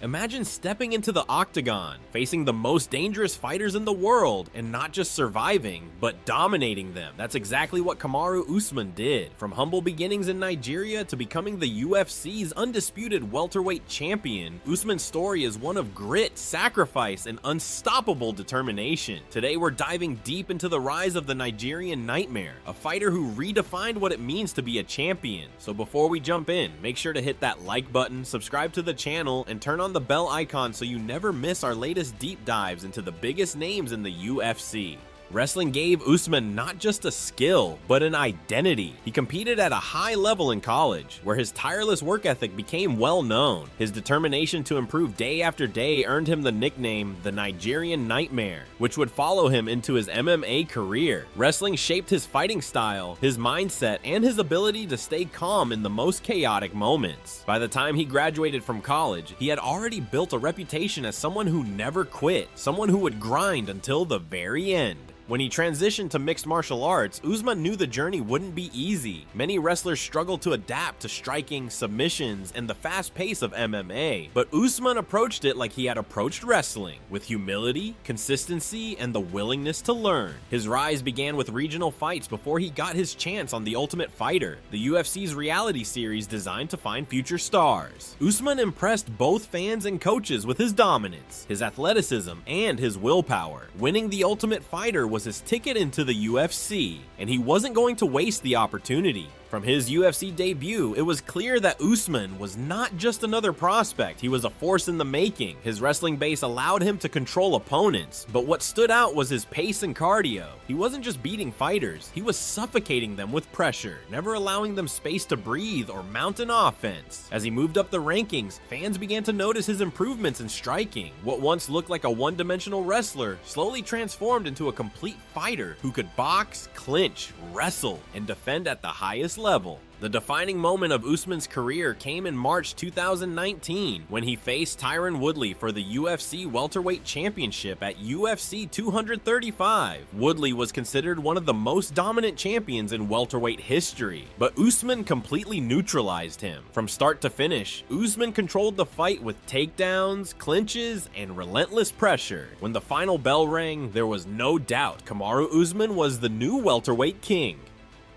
Imagine stepping into the Octagon, facing the most dangerous fighters in the world, and not just surviving, but dominating them. That's exactly what Kamaru Usman did. From humble beginnings in Nigeria to becoming the UFC's undisputed welterweight champion, Usman's story is one of grit, sacrifice, and unstoppable determination. Today we're diving deep into the rise of the Nigerian nightmare, a fighter who redefined what it means to be a champion. So before we jump in, make sure to hit that like button, subscribe to the channel, and turn on the bell icon so you never miss our latest deep dives into the biggest names in the UFC. Wrestling gave Usman not just a skill, but an identity. He competed at a high level in college, where his tireless work ethic became well known. His determination to improve day after day earned him the nickname the Nigerian Nightmare, which would follow him into his MMA career. Wrestling shaped his fighting style, his mindset, and his ability to stay calm in the most chaotic moments. By the time he graduated from college, he had already built a reputation as someone who never quit, someone who would grind until the very end. When he transitioned to mixed martial arts, Usman knew the journey wouldn't be easy. Many wrestlers struggled to adapt to striking, submissions, and the fast pace of MMA, but Usman approached it like he had approached wrestling, with humility, consistency, and the willingness to learn. His rise began with regional fights before he got his chance on The Ultimate Fighter, the UFC's reality series designed to find future stars. Usman impressed both fans and coaches with his dominance, his athleticism, and his willpower. Winning The Ultimate Fighter was his ticket into the UFC, and he wasn't going to waste the opportunity. From his UFC debut, it was clear that Usman was not just another prospect, he was a force in the making. His wrestling base allowed him to control opponents, but what stood out was his pace and cardio. He wasn't just beating fighters, he was suffocating them with pressure, never allowing them space to breathe or mount an offense. As he moved up the rankings, fans began to notice his improvements in striking. What once looked like a one-dimensional wrestler slowly transformed into a complete fighter who could box, clinch, wrestle, and defend at the highest level. The defining moment of Usman's career came in March 2019 when he faced Tyron Woodley for the UFC Welterweight Championship at UFC 235. Woodley was considered one of the most dominant champions in welterweight history, but Usman completely neutralized him. From start to finish, Usman controlled the fight with takedowns, clinches, and relentless pressure. When the final bell rang, there was no doubt Kamaru Usman was the new welterweight king.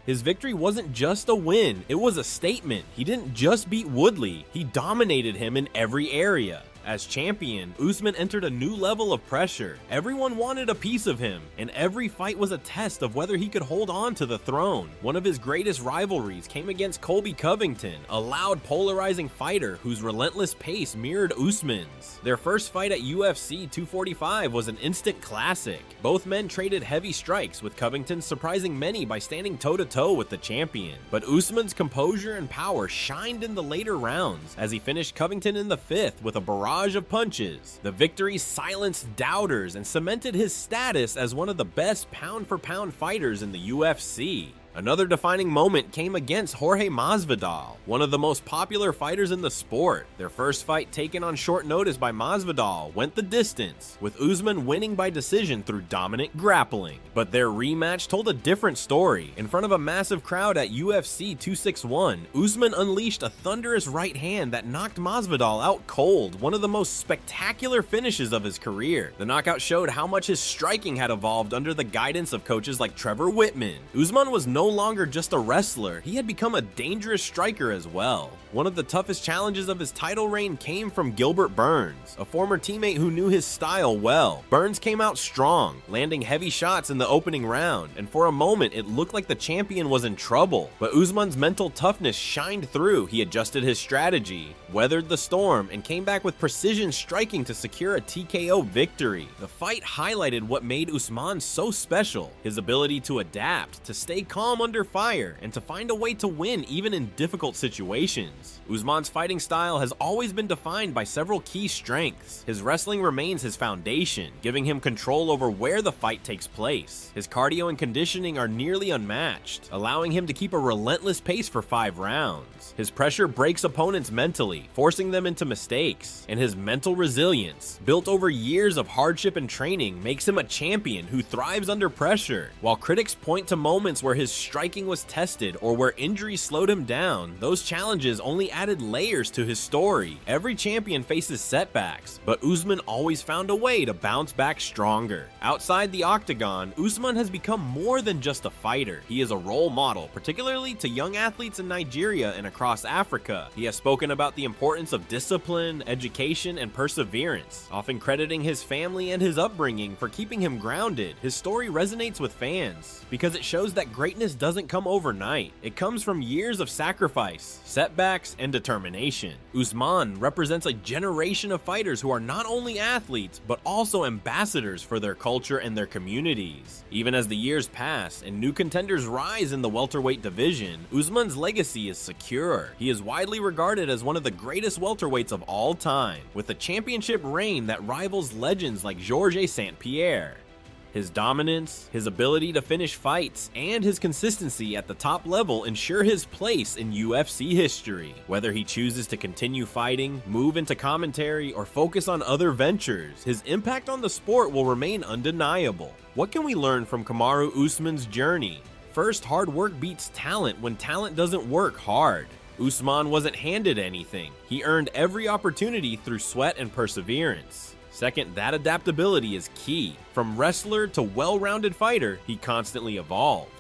His victory wasn't just a win, it was a statement. He didn't just beat Woodley, he dominated him in every area. As champion, Usman entered a new level of pressure. Everyone wanted a piece of him, and every fight was a test of whether he could hold on to the throne. One of his greatest rivalries came against Colby Covington, a loud, polarizing fighter whose relentless pace mirrored Usman's. Their first fight at UFC 245 was an instant classic. Both men traded heavy strikes, with Covington surprising many by standing toe-to-toe with the champion. But Usman's composure and power shined in the later rounds, as he finished Covington in the fifth with a barrage of punches. The victory silenced doubters and cemented his status as one of the best pound-for-pound fighters in the UFC. Another defining moment came against Jorge Masvidal, one of the most popular fighters in the sport. Their first fight, taken on short notice by Masvidal, went the distance, with Usman winning by decision through dominant grappling. But their rematch told a different story. In front of a massive crowd at UFC 261, Usman unleashed a thunderous right hand that knocked Masvidal out cold, one of the most spectacular finishes of his career. The knockout showed how much his striking had evolved under the guidance of coaches like Trevor Whitman. Usman was no longer just a wrestler, he had become a dangerous striker as well. One of the toughest challenges of his title reign came from Gilbert Burns, a former teammate who knew his style well. Burns came out strong, landing heavy shots in the opening round, and for a moment it looked like the champion was in trouble. But Usman's mental toughness shined through. He adjusted his strategy, weathered the storm, and came back with precision striking to secure a TKO victory. The fight highlighted what made Usman so special, his ability to adapt, to stay calm under fire, and to find a way to win even in difficult situations. Usman's fighting style has always been defined by several key strengths. His wrestling remains his foundation, giving him control over where the fight takes place. His cardio and conditioning are nearly unmatched, allowing him to keep a relentless pace for 5 rounds. His pressure breaks opponents mentally, forcing them into mistakes, and his mental resilience, built over years of hardship and training, makes him a champion who thrives under pressure. While critics point to moments where his striking was tested or where injuries slowed him down, those challenges only added layers to his story. Every champion faces setbacks, but Usman always found a way to bounce back stronger. Outside the octagon, Usman has become more than just a fighter. He is a role model, particularly to young athletes in Nigeria and across Africa. He has spoken about the importance of discipline, education, and perseverance, often crediting his family and his upbringing for keeping him grounded. His story resonates with fans because it shows that greatness doesn't come overnight. It comes from years of sacrifice, setbacks, and determination. Usman represents a generation of fighters who are not only athletes, but also ambassadors for their culture and their communities. Even as the years pass and new contenders rise in the welterweight division, Usman's legacy is secure. He is widely regarded as one of the greatest welterweights of all time, with a championship reign that rivals legends like Georges St-Pierre. His dominance, his ability to finish fights, and his consistency at the top level ensure his place in UFC history. Whether he chooses to continue fighting, move into commentary, or focus on other ventures, his impact on the sport will remain undeniable. What can we learn from Kamaru Usman's journey? First, hard work beats talent when talent doesn't work hard. Usman wasn't handed anything. He earned every opportunity through sweat and perseverance. Second, that adaptability is key. From wrestler to well-rounded fighter, he constantly evolved.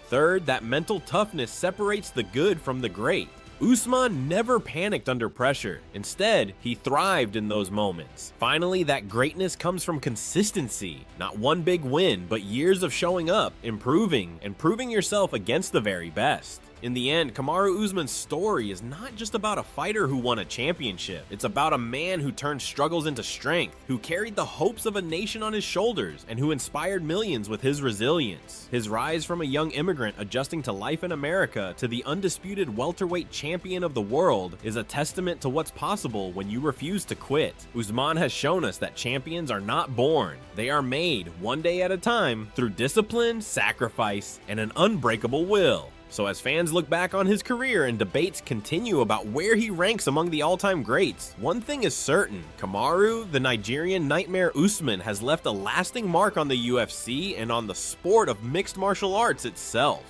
Third, that mental toughness separates the good from the great. Usman never panicked under pressure. Instead, he thrived in those moments. Finally, that greatness comes from consistency. Not one big win, but years of showing up, improving, and proving yourself against the very best. In the end, Kamaru Usman's story is not just about a fighter who won a championship. It's about a man who turned struggles into strength, who carried the hopes of a nation on his shoulders, and who inspired millions with his resilience. His rise from a young immigrant adjusting to life in America to the undisputed welterweight champion of the world is a testament to what's possible when you refuse to quit. Usman has shown us that champions are not born. They are made one day at a time through discipline, sacrifice, and an unbreakable will. So as fans look back on his career and debates continue about where he ranks among the all-time greats, one thing is certain: Kamaru, the Nigerian nightmare Usman, has left a lasting mark on the UFC and on the sport of mixed martial arts itself.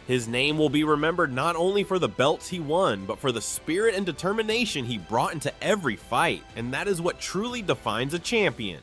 His name will be remembered not only for the belts he won, but for the spirit and determination he brought into every fight, and that is what truly defines a champion.